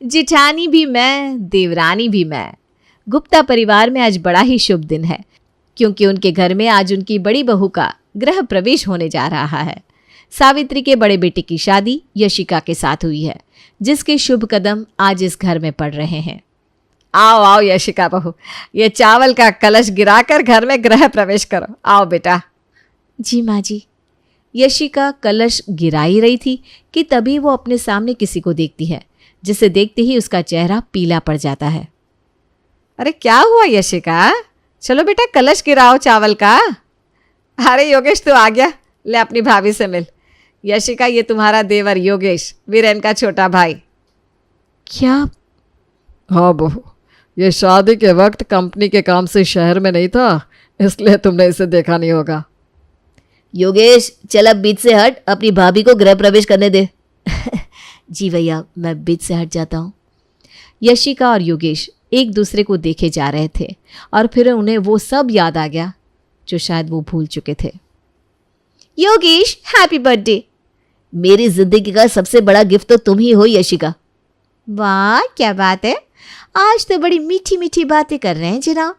जिठानी भी मैं, देवरानी भी मैं। गुप्ता परिवार में आज बड़ा ही शुभ दिन है, क्योंकि उनके घर में आज उनकी बड़ी बहू का गृह प्रवेश होने जा रहा है। सावित्री के बड़े बेटे की शादी यशिका के साथ हुई है, जिसके शुभ कदम आज इस घर में पड़ रहे हैं। आओ आओ यशिका बहू, ये चावल का कलश गिराकर घर में गृह प्रवेश करो। आओ बेटा। जी माँ जी। यशिका कलश गिरा ही रही थी कि तभी वो अपने सामने किसी को देखती है, जिसे देखते ही उसका चेहरा पीला पड़ जाता है। अरे क्या हुआ यशिका? चलो बेटा कलश गिराओ चावल का। अरे योगेश तू आ गया, ले अपनी भाभी से मिल। यशिका ये तुम्हारा देवर योगेश, वीरेन का छोटा भाई। क्या? हाँ बहू, ये शादी के वक्त कंपनी के काम से शहर में नहीं था, इसलिए तुमने इसे देखा नहीं होगा। योगेश चल अब बीच से हट, अपनी भाभी को गृह प्रवेश करने दे। जी भैया, मैं बीच से हट जाता हूँ। यशिका और योगेश एक दूसरे को देखे जा रहे थे और फिर उन्हें वो सब याद आ गया जो शायद वो भूल चुके थे। Yogesh happy birthday. मेरी जिंदगी का सबसे बड़ा गिफ्ट तो तुम ही हो यशिका। वाह क्या बात है, आज तो बड़ी मीठी मीठी बातें कर रहे हैं जनाब।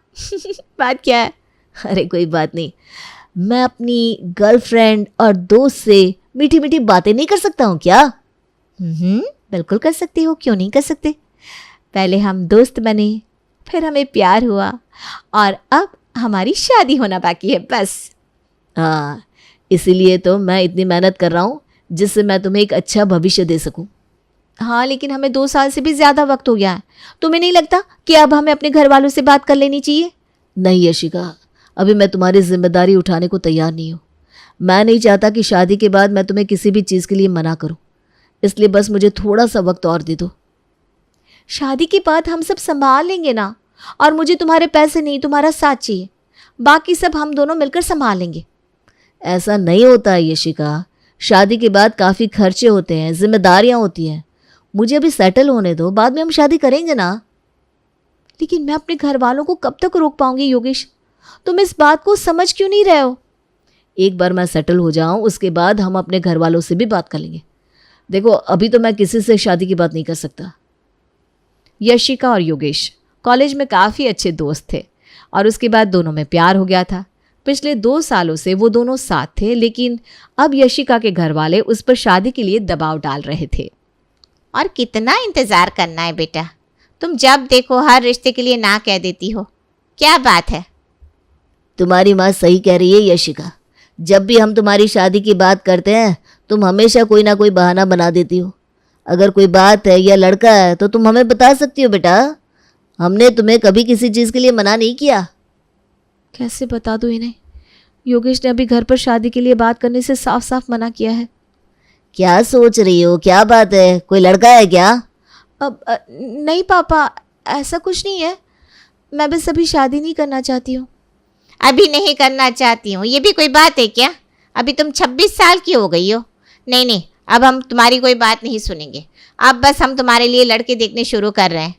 बात क्या है? अरे कोई बात नहीं, मैं अपनी गर्लफ्रेंड और दोस्त से मीठी मीठी बातें नहीं कर सकता हूँ क्या? बिल्कुल कर सकते हो, क्यों नहीं कर सकते। पहले हम दोस्त बने, फिर हमें प्यार हुआ और अब हमारी शादी होना बाकी है बस। हाँ, इसीलिए तो मैं इतनी मेहनत कर रहा हूँ, जिससे मैं तुम्हें एक अच्छा भविष्य दे सकूँ। हाँ लेकिन हमें 2 साल से भी ज़्यादा वक्त हो गया है। तुम्हें नहीं लगता कि अब हमें अपने घर वालों से बात कर लेनी चाहिए? नहीं यशिका, अभी मैं तुम्हारी जिम्मेदारी उठाने को तैयार नहीं हूँ। मैं नहीं चाहता कि शादी के बाद मैं तुम्हें किसी भी चीज़ के लिए मना करूँ, इसलिए बस मुझे थोड़ा सा वक्त और दे दो। शादी के बाद हम सब संभाल लेंगे ना, और मुझे तुम्हारे पैसे नहीं, तुम्हारा साथ चाहिए। बाकी सब हम दोनों मिलकर संभाल लेंगे। ऐसा नहीं होता है यशिका, शादी के बाद काफ़ी खर्चे होते हैं, जिम्मेदारियाँ होती हैं। मुझे अभी सेटल होने दो, बाद में हम शादी करेंगे ना। लेकिन मैं अपने घर वालों को कब तक रोक पाऊंगी योगेश? तुम इस बात को समझ क्यों नहीं रहे हो? एक बार मैं सेटल हो जाऊं, उसके बाद हम अपने घर वालों से भी बात कर लेंगे। देखो अभी तो मैं किसी से शादी की बात नहीं कर सकता। यशिका और योगेश कॉलेज में काफ़ी अच्छे दोस्त थे और उसके बाद दोनों में प्यार हो गया था। पिछले 2 सालों से वो दोनों साथ थे, लेकिन अब यशिका के घर वाले उस पर शादी के लिए दबाव डाल रहे थे। और कितना इंतज़ार करना है बेटा, तुम जब देखो हर रिश्ते के लिए ना कह देती हो, क्या बात है? तुम्हारी माँ सही कह रही है यशिका, जब भी हम तुम्हारी शादी की बात करते हैं तुम हमेशा कोई ना कोई बहाना बना देती हो। अगर कोई बात है या लड़का है तो तुम हमें बता सकती हो बेटा, हमने तुम्हें कभी किसी चीज़ के लिए मना नहीं किया। कैसे बता दूँ इन्हें? योगेश ने अभी घर पर शादी के लिए बात करने से साफ साफ मना किया है। क्या सोच रही हो, क्या बात है, कोई लड़का है क्या? अब नहीं पापा, ऐसा कुछ नहीं है। मैं बस अभी शादी नहीं करना चाहती हूँ। अभी नहीं करना चाहती हूँ, ये भी कोई बात है क्या? अभी तुम 26 साल की हो गई हो। नहीं नहीं, अब हम तुम्हारी कोई बात नहीं सुनेंगे। अब बस हम तुम्हारे लिए लड़के देखने शुरू कर रहे हैं।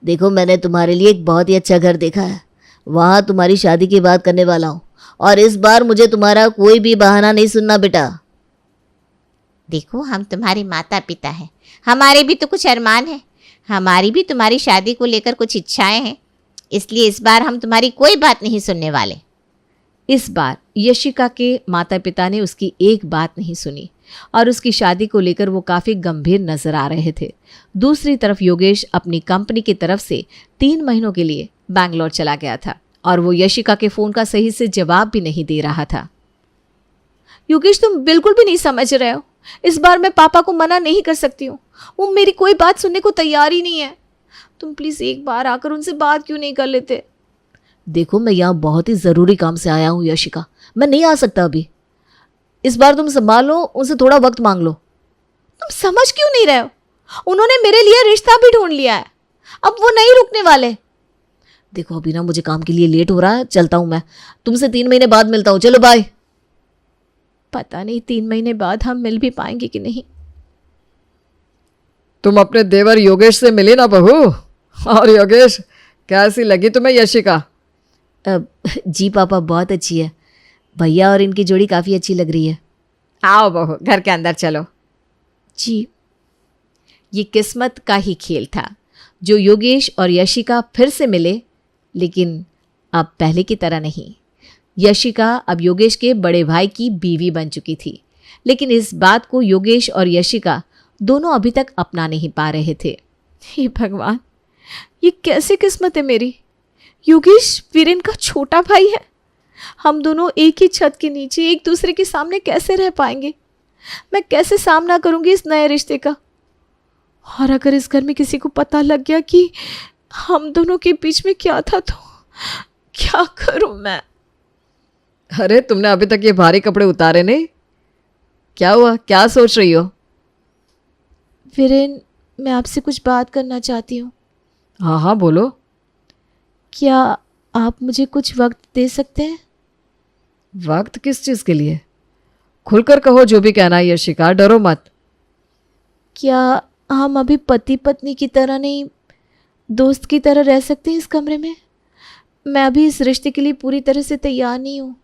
देखो मैंने तुम्हारे लिए एक बहुत ही अच्छा घर देखा है, वहाँ तुम्हारी शादी की बात करने वाला हूँ, और इस बार मुझे तुम्हारा कोई भी बहाना नहीं सुनना बेटा। देखो हम तुम्हारे माता पिता हैं, हमारे भी तो कुछ अरमान हैं, हमारी भी तुम्हारी शादी को लेकर कुछ इच्छाएं हैं, इसलिए इस बार हम तुम्हारी कोई बात नहीं सुनने वाले। इस बार यशिका के माता पिता ने उसकी एक बात नहीं सुनी और उसकी शादी को लेकर वो काफ़ी गंभीर नजर आ रहे थे। दूसरी तरफ योगेश अपनी कंपनी की तरफ से 3 महीनों के लिए बैंगलोर चला गया था और वो यशिका के फ़ोन का सही से जवाब भी नहीं दे रहा था। योगेश तुम बिल्कुल भी नहीं समझ रहे हो, इस बार मैं पापा को मना नहीं कर सकती हूँ, वो मेरी कोई बात सुनने को तैयार ही नहीं है। तुम प्लीज़ एक बार आकर उनसे बात क्यों नहीं कर लेते? देखो मैं यहाँ बहुत ही ज़रूरी काम से आया हूँ यशिका, मैं नहीं आ सकता अभी। इस बार तुम संभालो, उनसे थोड़ा वक्त मांग लो। तुम समझ क्यों नहीं रहे हो? उन्होंने मेरे लिए रिश्ता भी ढूंढ लिया है, अब वो नहीं रुकने वाले। देखो अभी ना मुझे काम के लिए लेट हो रहा है, चलता हूँ मैं, तुमसे 3 महीने बाद मिलता हूँ, चलो बाय। पता नहीं 3 महीने बाद हम मिल भी पाएंगे कि नहीं। तुम अपने देवर योगेश से मिली ना बहू? और योगेश कैसी लगी तुम्हें यशिका? जी पापा बहुत अच्छी है, भैया और इनकी जोड़ी काफ़ी अच्छी लग रही है। आओ बहू घर के अंदर चलो। जी। ये किस्मत का ही खेल था जो योगेश और यशिका फिर से मिले, लेकिन अब पहले की तरह नहीं। यशिका अब योगेश के बड़े भाई की बीवी बन चुकी थी, लेकिन इस बात को योगेश और यशिका दोनों अभी तक अपना नहीं पा रहे थे। हे भगवान, ये कैसी किस्मत है मेरी। योगेश वीरेन का छोटा भाई है। हम दोनों एक ही छत के नीचे एक दूसरे के सामने कैसे रह पाएंगे। मैं कैसे सामना करूंगी इस नए रिश्ते का। और अगर इस घर में किसी को पता लग गया कि हम दोनों के बीच में क्या था तो क्या करूं मैं। अरे तुमने अभी तक ये भारी कपड़े उतारे नहीं? क्या हुआ, क्या सोच रही हो? वीरेन, मैं आपसे कुछ बात करना चाहती हूँ। हाँ हाँ बोलो। क्या आप मुझे कुछ वक्त दे सकते हैं? वक्त किस चीज़ के लिए? खुलकर कहो जो भी कहना है यशिका, डरो मत। क्या हम अभी पति पत्नी की तरह नहीं, दोस्त की तरह रह सकते हैं इस कमरे में? मैं अभी इस रिश्ते के लिए पूरी तरह से तैयार नहीं हूँ।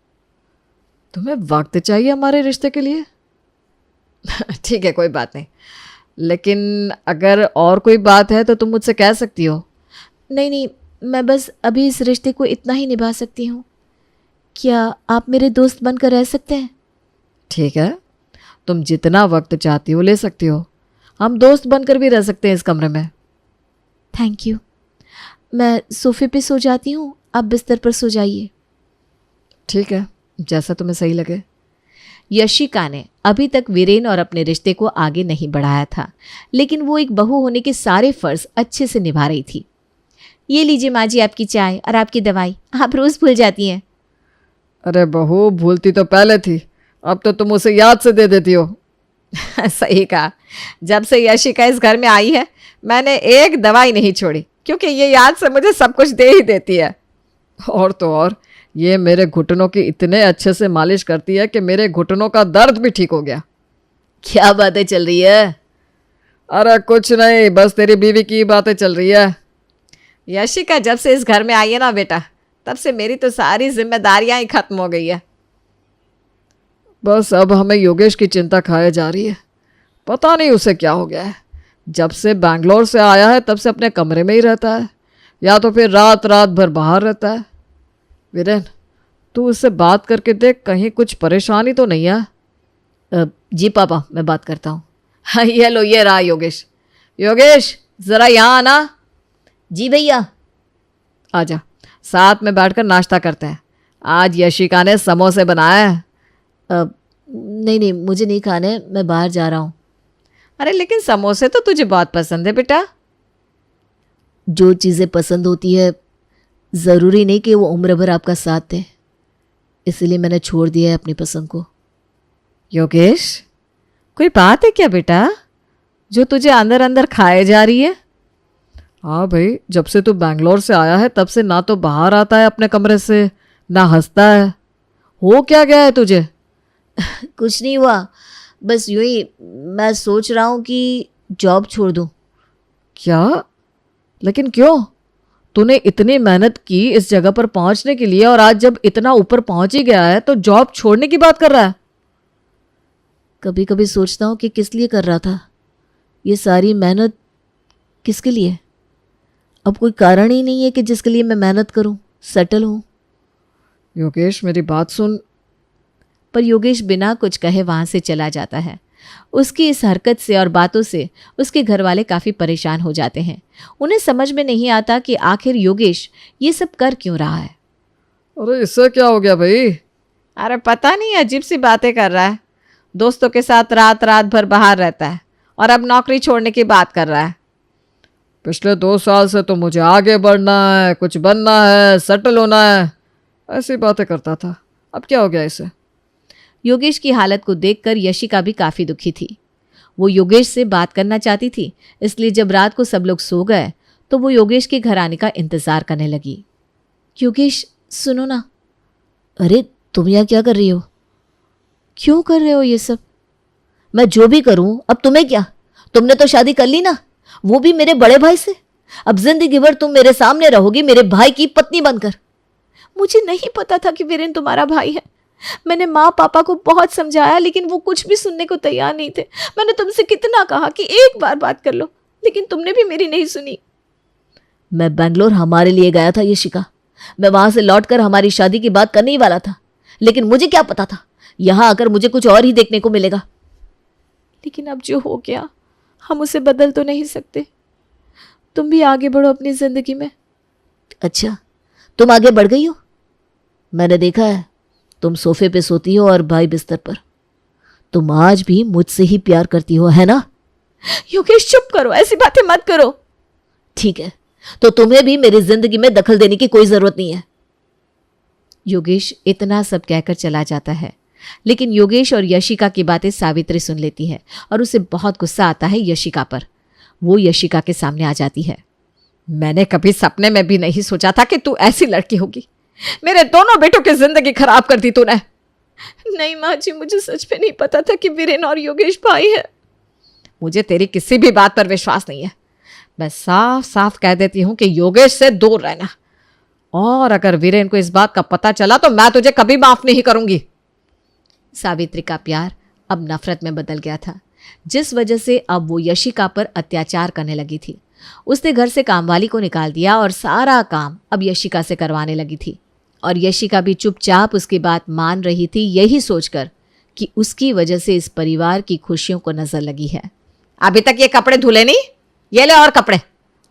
तुम्हें वक्त चाहिए हमारे रिश्ते के लिए? ठीक है, कोई बात नहीं, लेकिन अगर और कोई बात है तो तुम मुझसे कह सकती हो। नहीं नहीं, मैं बस अभी इस रिश्ते को इतना ही निभा सकती हूँ। क्या आप मेरे दोस्त बनकर रह सकते हैं? ठीक है, तुम जितना वक्त चाहती हो ले सकती हो। हम दोस्त बनकर भी रह सकते हैं इस कमरे में। Thank you. मैं सोफे पे सो जाती हूँ, आप बिस्तर पर सो जाइए। ठीक है, जैसा तुम्हें सही लगे। यशिका ने अभी तक वीरेन और अपने रिश्ते को आगे नहीं बढ़ाया था, लेकिन वो एक बहू होने के सारे फर्ज अच्छे से निभा रही थी। ये लीजिए माँ जी आपकी चाय और आपकी दवाई, आप रोज़ भूल जाती हैं। अरे बहू, भूलती तो पहले थी, अब तो तुम उसे याद से दे देती हो। सही कहा, जब से यशिका इस घर में आई है मैंने एक दवाई नहीं छोड़ी, क्योंकि ये याद से मुझे सब कुछ दे ही देती है। और तो और ये मेरे घुटनों की इतने अच्छे से मालिश करती है कि मेरे घुटनों का दर्द भी ठीक हो गया। क्या बातें चल रही है? अरे कुछ नहीं, बस तेरी बीवी की बातें चल रही है। यशिका जब से इस घर में आई है ना बेटा, तब से मेरी तो सारी जिम्मेदारियां ही खत्म हो गई है। बस अब हमें योगेश की चिंता खाए जा रही है। पता नहीं उसे क्या हो गया है। जब से बैंगलोर से आया है तब से अपने कमरे में ही रहता है, या तो फिर रात रात भर बाहर रहता है। वीरेन, तू उससे बात करके देख, कहीं कुछ परेशानी तो नहीं है? जी पापा, मैं बात करता हूँ। हाँ ये लो, ये रहा योगेश। योगेश ज़रा यहाँ आना। जी भैया। आजा, साथ में बैठकर नाश्ता करते हैं। आज यशिका ने समोसे बनाए हैं। नहीं नहीं, मुझे नहीं खाने, मैं बाहर जा रहा हूँ। अरे लेकिन समोसे तो तुझे बहुत पसंद है बेटा। जो चीज़ें पसंद होती है ज़रूरी नहीं कि वो उम्र भर आपका साथ दे, इसलिए मैंने छोड़ दिया है अपनी पसंद को। योगेश, कोई बात है क्या बेटा जो तुझे अंदर अंदर खाए जा रही है? हाँ भाई, जब से तू बैंगलोर से आया है तब से ना तो बाहर आता है अपने कमरे से, ना हंसता है। हो क्या गया है तुझे? कुछ नहीं हुआ, बस यूं ही मैं सोच रहा हूँ कि जॉब छोड़ दूँ। क्या? लेकिन क्यों? तूने इतनी मेहनत की इस जगह पर पहुंचने के लिए, और आज जब इतना ऊपर पहुंच ही गया है तो जॉब छोड़ने की बात कर रहा है? कभी कभी सोचता हूँ कि किस लिए कर रहा था ये सारी मेहनत, किसके लिए? अब कोई कारण ही नहीं है कि जिसके लिए मैं मेहनत करूँ, सेटल हूँ। योगेश मेरी बात सुन। पर योगेश बिना कुछ कहे वहाँ से चला जाता है। उसकी इस हरकत से और बातों से उसके घर वाले काफ़ी परेशान हो जाते हैं। उन्हें समझ में नहीं आता कि आखिर योगेश ये सब कर क्यों रहा है। अरे इससे क्या हो गया भाई? अरे पता नहीं, अजीब सी बातें कर रहा है। दोस्तों के साथ रात रात भर बाहर रहता है और अब नौकरी छोड़ने की बात कर रहा है। पिछले 2 साल से तो मुझे आगे बढ़ना है, कुछ बनना है, सेटल होना है, ऐसी बातें करता था। अब क्या हो गया इसे? योगेश की हालत को देखकर यशिका भी काफ़ी दुखी थी। वो योगेश से बात करना चाहती थी, इसलिए जब रात को सब लोग सो गए तो वो योगेश के घर आने का इंतज़ार करने लगी। योगेश सुनो ना। अरे तुम यहाँ क्या कर रही हो? क्यों कर रहे हो ये सब? मैं जो भी करूँ अब तुम्हें क्या? तुमने तो शादी कर ली ना, वो भी मेरे बड़े भाई से। अब जिंदगी भर तुम मेरे सामने रहोगी मेरे भाई की पत्नी बनकर। मुझे नहीं पता था कि वीरेन तुम्हारा भाई है। मैंने माँ पापा को बहुत समझाया, लेकिन वो कुछ भी सुनने को तैयार नहीं थे। मैंने तुमसे कितना कहा कि एक बार बात कर लो, लेकिन तुमने भी मेरी नहीं सुनी। मैं बेंगलोर हमारे लिए गया था यशिका। मैं वहां से लौटकर हमारी शादी की बात करने ही वाला था, लेकिन मुझे क्या पता था यहां आकर मुझे कुछ और ही देखने को मिलेगा। लेकिन अब जो हो गया हम उसे बदल तो नहीं सकते। तुम भी आगे बढ़ो अपनी जिंदगी में। अच्छा, तुम आगे बढ़ गई हो? मैंने देखा है तुम सोफे पे सोती हो और भाई बिस्तर पर। तुम आज भी मुझसे ही प्यार करती हो, है ना? योगेश चुप करो, ऐसी बातें मत करो। ठीक है, तो तुम्हें भी मेरी जिंदगी में दखल देने की कोई जरूरत नहीं है। योगेश इतना सब कहकर चला जाता है, लेकिन योगेश और यशिका की बातें सावित्री सुन लेती है और उसे बहुत गुस्सा आता है यशिका पर। वो यशिका के सामने आ जाती है। मैंने कभी सपने में भी नहीं सोचा था कि तू ऐसी लड़की होगी। मेरे दोनों बेटों की जिंदगी खराब कर दी तूने। नहीं माँ जी, मुझे सच में नहीं पता था कि वीरेन और योगेश भाई है। मुझे तेरी किसी भी बात पर विश्वास नहीं है। मैं साफ साफ कह देती हूं कि योगेश से दूर रहना, और अगर वीरेन को इस बात का पता चला तो मैं तुझे कभी माफ नहीं करूंगी। सावित्री का प्यार अब नफरत में बदल गया था, जिस वजह से अब वो यशिका पर अत्याचार करने लगी थी। उसने घर से कामवाली को निकाल दिया और सारा काम अब यशिका से करवाने लगी थी। और यशिका भी चुपचाप उसकी बात मान रही थी, यही सोचकर कि उसकी वजह से इस परिवार की खुशियों को नजर लगी है। अभी तक ये कपड़े धुले नहीं? ये ले और कपड़े,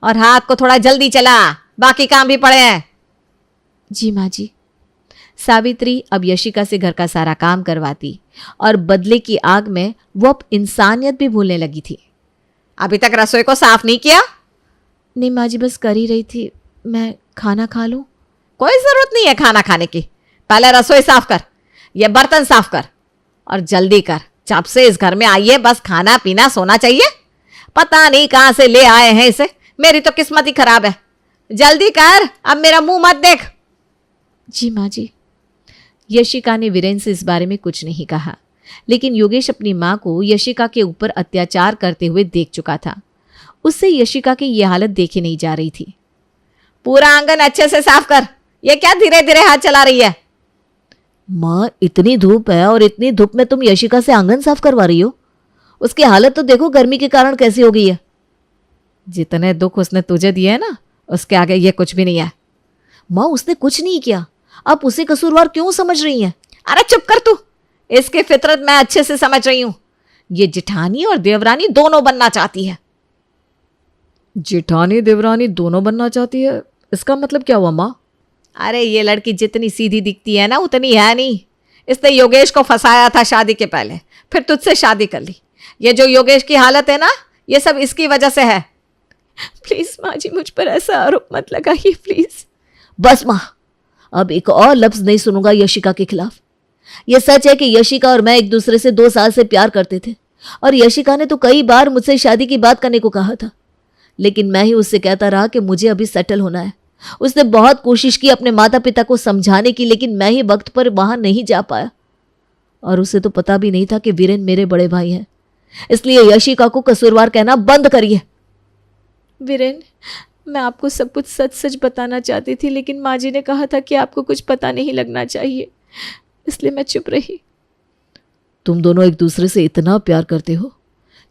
और हाथ को थोड़ा जल्दी चला, बाकी काम भी पड़े हैं। जी माँ जी। सावित्री अब यशिका से घर का सारा काम करवाती और बदले की आग में वो अब इंसानियत भी भूलने लगी थी। अभी तक रसोई को साफ नहीं किया? नहीं माँ जी, बस कर ही रही थी। मैं खाना खा लूं? कोई जरूरत नहीं है खाना खाने की। पहले रसोई साफ कर, ये बर्तन साफ कर, और जल्दी कर। जब से इस घर में आई है बस खाना पीना सोना चाहिए। पता नहीं कहां से ले आए हैं इसे। मेरी तो किस्मत ही खराब है। जल्दी कर, अब मेरा मुंह मत देख। जी माँ जी। यशिका ने वीरेन से इस बारे में कुछ नहीं कहा, लेकिन योगेश अपनी माँ को यशिका के ऊपर अत्याचार करते हुए देख चुका था। उससे यशिका की यह हालत देखी नहीं जा रही थी। पूरा आंगन अच्छे से साफ कर। ये क्या धीरे धीरे हाथ चला रही है? माँ, इतनी धूप है और इतनी धूप में तुम यशिका से आंगन साफ करवा रही हो? उसकी हालत तो देखो गर्मी के कारण कैसी हो गई है। जितने दुख उसने तुझे दिए है ना, उसके आगे ये कुछ भी नहीं है। माँ, उसने कुछ नहीं किया, आप उसे कसूरवार क्यों समझ रही हैं? अरे चुप कर तू। इसकी फितरत मैं अच्छे से समझ रही हूं। ये जिठानी और देवरानी दोनों बनना चाहती है। जेठानी देवरानी दोनों बनना चाहती है? इसका मतलब क्या हुआ माँ? अरे ये लड़की जितनी सीधी दिखती है ना उतनी है नहीं। इसने योगेश को फंसाया था शादी के पहले, फिर तुझसे शादी कर ली। ये जो योगेश की हालत है ना, ये सब इसकी वजह से है। प्लीज माँ जी, मुझ पर ऐसा आरोप मत लगाइए प्लीज। बस माँ, अब एक और लफ्ज नहीं सुनूंगा यशिका के खिलाफ। यह सच है कि यशिका और मैं एक दूसरे से 2 साल से प्यार करते थे, और यशिका ने तो कई बार मुझसे शादी की बात करने को कहा था, लेकिन मैं ही उससे कहता रहा कि मुझे अभी सेटल होना है। उसने बहुत कोशिश की अपने माता पिता को समझाने की, लेकिन मैं ही वक्त पर वहां नहीं जा पाया। और उसे तो पता भी नहीं था कि वीरेन मेरे बड़े भाई हैं, इसलिए यशिका को कसूरवार कहना बंद करिए। वीरेन, मैं आपको सब कुछ सच सच बताना चाहती थी, लेकिन माँ जी ने कहा था कि आपको कुछ पता नहीं लगना चाहिए, इसलिए मैं चुप रही। तुम दोनों एक दूसरे से इतना प्यार करते हो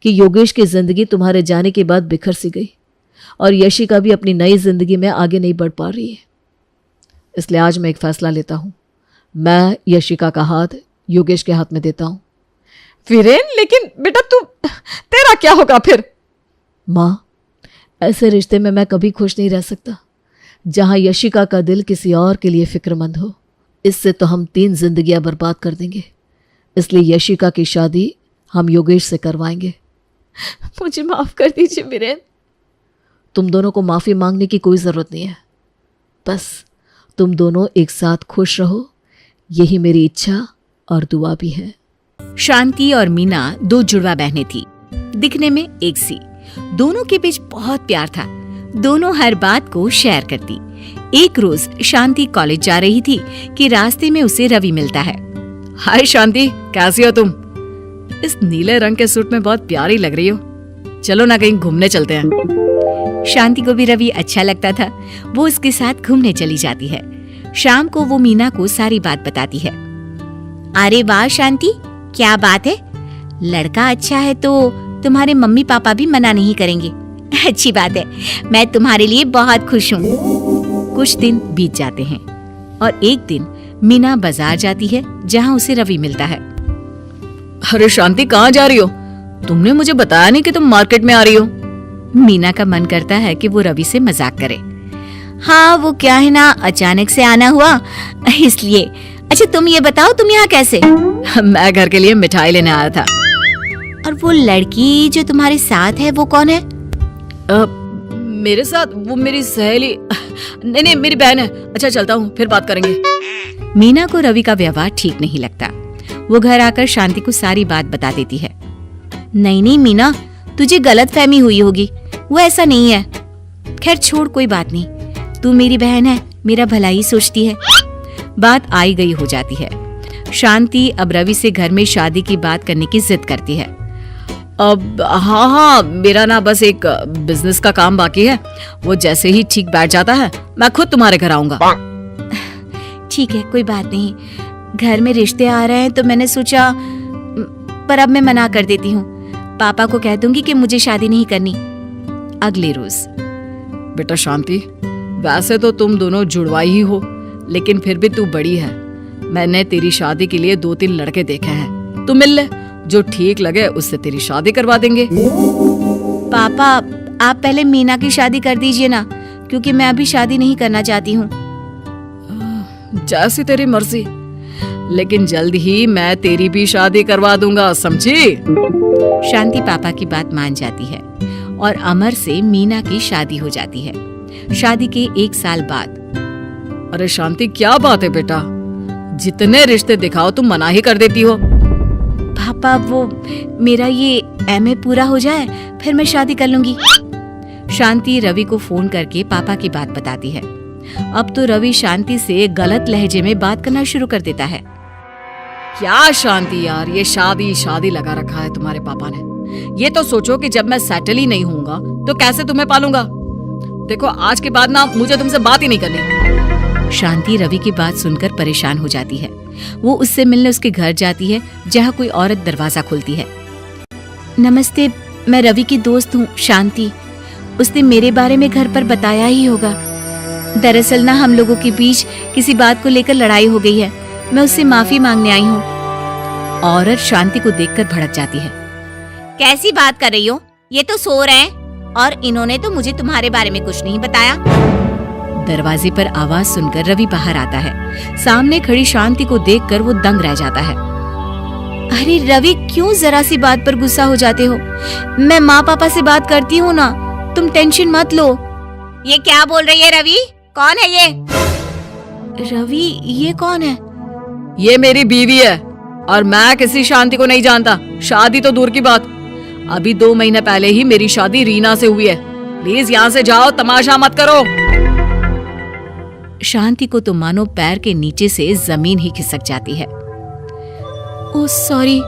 कि योगेश की जिंदगी तुम्हारे जाने के बाद बिखर सी गई, और यशिका भी अपनी नई जिंदगी में आगे नहीं बढ़ पा रही है। इसलिए आज मैं एक फैसला लेता हूं। मैं यशिका का हाथ योगेश के हाथ में देता हूं। वीरेन, लेकिन बेटा तेरा क्या होगा फिर? माँ, ऐसे रिश्ते में मैं कभी खुश नहीं रह सकता जहां यशिका का दिल किसी और के लिए फिक्रमंद हो। इससे तो हम 3 जिंदगियां बर्बाद कर देंगे। इसलिए यशिका की शादी हम योगेश से करवाएंगे। मुझे माफ कर दीजिए वीरेन। तुम दोनों को माफी मांगने की कोई जरूरत नहीं है। बस तुम दोनों एक साथ खुश रहो, यही मेरी इच्छा और दुआ भी है। शांति और मीना 2 जुड़वा बहनें थी, दिखने में एक सी। दोनों के बीच बहुत प्यार था। दोनों हर बात को शेयर करती। एक रोज शांति कॉलेज जा रही थी कि रास्ते में उसे रवि मिलता है। हाय शांति, कैसी हो तुम? इस नीले रंग के सूट में बहुत प्यारी लग रही हो। चलो ना कहीं घूमने चलते हैं। शांति को भी रवि अच्छा लगता था। वो उसके साथ घूमने चली जाती है। शाम को वो मीना को सारी बात बताती है। अरे वाह शांति, क्या बात है। लड़का अच्छा है तो तुम्हारे मम्मी पापा भी मना नहीं करेंगे। अच्छी बात है, मैं तुम्हारे लिए बहुत खुश हूँ। कुछ दिन बीत जाते हैं और एक दिन मीना बाजार जाती है जहाँ उसे रवि मिलता है। अरे शांति, कहाँ जा रही हो? तुमने मुझे बताया नहीं कि तुम मार्केट में आ रही हो। मीना का मन करता है कि वो रवि से मजाक करे। हाँ वो क्या है ना, अचानक से आना हुआ इसलिए। अच्छा तुम ये बताओ, तुम यहाँ कैसे? मैं घर के लिए मिठाई लेने आया था। और वो लड़की जो तुम्हारे साथ है वो कौन है? मेरे साथ? वो मेरी सहेली। नहीं, मेरी बहन है। अच्छा चलता हूँ, फिर बात करेंगे। मीना को रवि का व्यवहार ठीक नहीं लगता। वो घर आकर शांति को सारी बात बता देती है। नहीं मीना, तुझे गलत फहमी हुई होगी, वो ऐसा नहीं है। खैर छोड़, कोई बात नहीं, तू मेरी बहन है, मेरा भला ही सोचती है। बात आई गई हो जाती है। शांति अब रवि से घर में शादी की बात करने की जिद करती है। अब हाँ, मेरा ना बस एक बिजनेस का काम बाकी है, वो जैसे ही ठीक बैठ जाता है मैं खुद तुम्हारे घर आऊंगा। ठीक है, कोई बात नहीं। घर में रिश्ते आ रहे हैं तो मैंने सोचा, पर अब मैं मना कर देती हूँ। पापा को कह दूंगी कि मुझे शादी नहीं करनी। अगले रोज। बेटा शांति, वैसे तो तुम दोनों जुड़वाई ही हो, लेकिन फिर भी तू बड़ी है। मैंने तेरी शादी के लिए 2-3 लड़के देखे हैं, तू मिल ले, जो ठीक लगे उससे तेरी शादी करवा देंगे। पापा आप पहले मीना की शादी कर दीजिए ना, क्योंकि मैं अभी शादी नहीं करना चाहती हूँ। जैसी तेरी मर्जी, लेकिन जल्द ही मैं तेरी भी शादी करवा दूंगा, समझी? शांति पापा की बात मान जाती है और अमर से मीना की शादी हो जाती है। शादी के 1 साल बाद। अरे शांति, क्या बात है बेटा, जितने रिश्ते दिखाओ तुम मना ही कर देती हो। पापा वो मेरा ये एमए पूरा हो जाए फिर मैं शादी कर लूंगी। शांति रवि को फोन करके पापा की बात बताती है। अब तो रवि शांति से गलत लहजे में बात करना शुरू कर देता है। क्या शांति यार, ये शादी लगा रखा है तुम्हारे पापा ने। ये तो सोचो कि जब मैं सेटल ही नहीं होऊंगा तो कैसे तुम्हें पालूंगा। देखो आज के बाद ना मुझे तुमसे बात ही नहीं करनी। शांति रवि की बात सुनकर परेशान हो जाती है। वो उससे मिलने उसके घर जाती है, जहाँ कोई औरत दरवाजा खोलती है। नमस्ते, मैं रवि की दोस्त हूँ शांति। उसने मेरे बारे में घर पर बताया ही होगा। दरअसल ना हम लोगों के बीच किसी बात को लेकर लड़ाई हो गई है, मैं उससे माफी मांगने आई हूँ। औरत शांति को देखकर भड़क जाती है। कैसी बात कर रही हो? ये तो सो रहे हैं और इन्होंने तो मुझे तुम्हारे बारे में कुछ नहीं बताया। दरवाजे पर आवाज सुनकर रवि बाहर आता है। सामने खड़ी शांति को देखकर वो दंग रह जाता है। अरे रवि, क्यों जरा सी बात पर गुस्सा हो जाते हो? मैं माँ पापा से बात करती हूँ ना, तुम टेंशन मत लो। ये क्या बोल रही है रवि? कौन है ये? रवि, ये कौन है? ये मेरी बीवी है और मैं किसी शांति को नहीं जानता। शादी तो दूर की बात, अभी 2 महीने पहले ही मेरी शादी रीना से हुई है। प्लीज यहाँ से जाओ, तमाशा मत करो। शांति को तो मानो पैर के नीचे से जमीन ही खिसक जाती है। ओह सॉरी,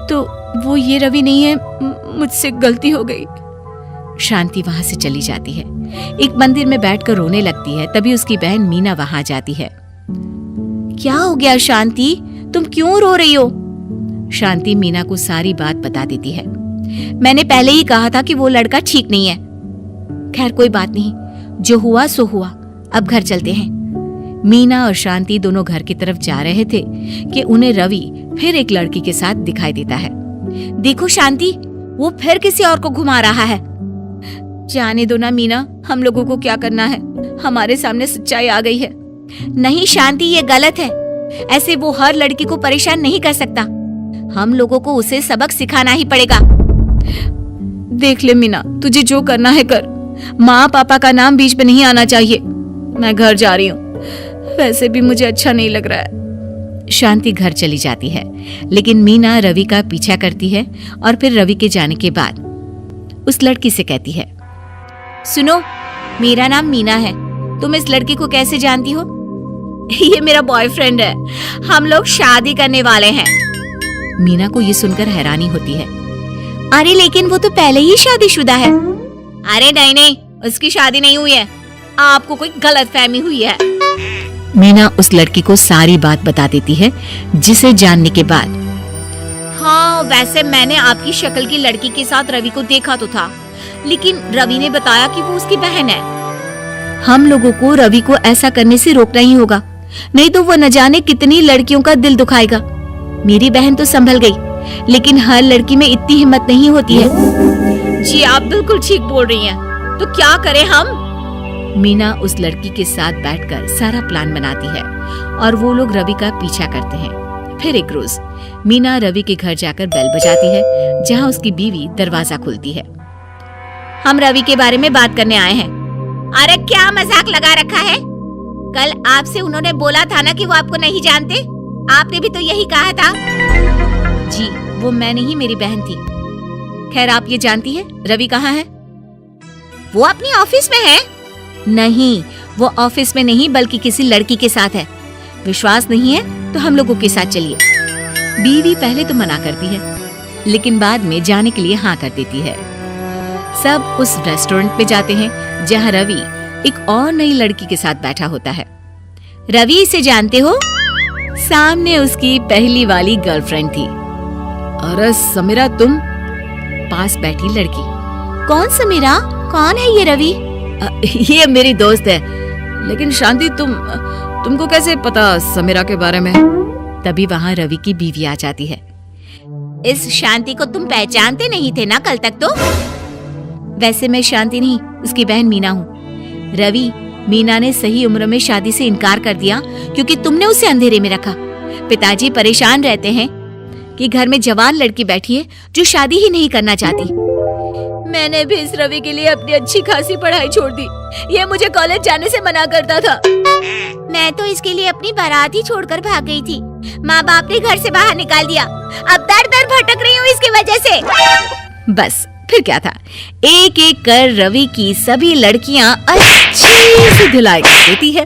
तो वो ये रवि नहीं है, मुझसे गलती हो गई। शांति वहां से चली जाती है। एक मंदिर में बैठकर रोने लगती है। तभी उसकी बहन मीना वहां जाती है। क्या हो गया शांति, तुम क्यों रो रही हो? शांति मीना को सारी बात बता देती है। मैंने पहले ही कहा था कि वो लड़का ठीक नहीं है। खैर कोई बात नहीं, जो हुआ सो हुआ, अब घर चलते हैं। मीना और शांति दोनों घर की तरफ जा रहे थे कि उन्हें रवि फिर एक लड़की के साथ दिखाई देता है। देखो शांति, वो फिर किसी और को घुमा रहा है। जाने दो ना मीना, हम लोगों को क्या करना है, हमारे सामने सच्चाई आ गई है। नहीं शांति, ये गलत है। ऐसे वो हर लड़की को परेशान नहीं कर सकता। हम लोगों को उसे सबक सिखाना ही पड़ेगा। देख ले मीना, तुझे जो करना है कर। माँ पापा का नाम बीच में नहीं आना चाहिए। मैं घर जा रही हूँ, वैसे भी मुझे अच्छा नहीं लग रहा है। शांति घर चली जाती है, लेकिन मीना रवि का पीछा करती है और फिर रवि के जाने के बाद उस लड़की से कहती है, सुनो, मेरा नाम मीना है। तुम इस लड़की को कैसे जानती हो? ये मेरा बॉयफ्रेंड है, हम लोग शादी करने वाले हैं। मीना को ये सुनकर हैरानी होती है। अरे लेकिन वो तो पहले ही शादीशुदा है। अरे नहीं, उसकी शादी नहीं हुई है, आपको कोई गलतफहमी हुई है। मीना उस लड़की को सारी बात बता देती है, जिसे जानने के बाद, हाँ वैसे मैंने आपकी शक्ल की लड़की के साथ रवि को देखा तो था, लेकिन रवि ने बताया कि वो उसकी बहन है। हम लोगों को रवि को ऐसा करने से रोकना ही होगा, नहीं तो वो न जाने कितनी लड़कियों का दिल दुखाएगा। मेरी बहन तो संभल गई, लेकिन हर लड़की में इतनी हिम्मत नहीं होती है। जी आप बिल्कुल ठीक बोल रही हैं। तो क्या करें हम? मीना उस लड़की के साथ बैठकर सारा प्लान बनाती है और वो लोग रवि का पीछा करते हैं। फिर एक रोज मीना रवि के घर जाकर बेल बजाती है, जहाँ उसकी बीवी दरवाजा खोलती है। हम रवि के बारे में बात करने आए हैं। अरे क्या मजाक लगा रखा है? कल आपसे उन्होंने बोला था ना कि वो आपको नहीं जानते। आपने भी तो यही कहा था। जी वो मैं नहीं, मेरी बहन थी। खैर आप ये जानती है रवि कहाँ है? वो अपनी ऑफिस में है। नहीं, वो ऑफिस में नहीं बल्कि किसी लड़की के साथ है। विश्वास नहीं है तो हम लोगों के साथ चलिए। बीवी पहले तो मना करती है, लेकिन बाद में जाने के लिए हाँ कर देती है। सब उस रेस्टोरेंट में जाते हैं जहाँ रवि एक और नई लड़की के साथ बैठा होता है। रवि इसे जानते हो? सामने उसकी पहली वाली गर्लफ्रेंड थी। अरे समीरा तुम? पास बैठी लड़की। कौन समीरा? कौन है ये रवि? ये मेरी दोस्त है। लेकिन शांति तुमको कैसे पता समीरा के बारे में? तभी वहाँ रवि की बीवी आ जाती है। इस शांति को तुम पहचानते नहीं थे ना कल तक तो? वैसे मैं शांति नहीं, उसकी बहन मीना हूँ। रवि, मीना ने सही उम्र में शादी से इनकार कर दिया क्योंकि तुमने उसे अंधेरे में रखा। पिताजी परेशान रहते हैं कि घर में जवान लड़की बैठी है जो शादी ही नहीं करना चाहती। मैंने भी इस रवि के लिए अपनी अच्छी खासी पढ़ाई छोड़ दी। ये मुझे कॉलेज जाने से मना करता था। मैं तो इसके लिए अपनी बारात ही छोड़कर भाग गई थी। माँ बाप ने घर से बाहर निकाल दिया। अब दर दर भटक रही हूँ इसकी वजह से। बस फिर क्या था, एक एक कर रवि की सभी लड़कियां अच्छी सी धुलाई कर देती है।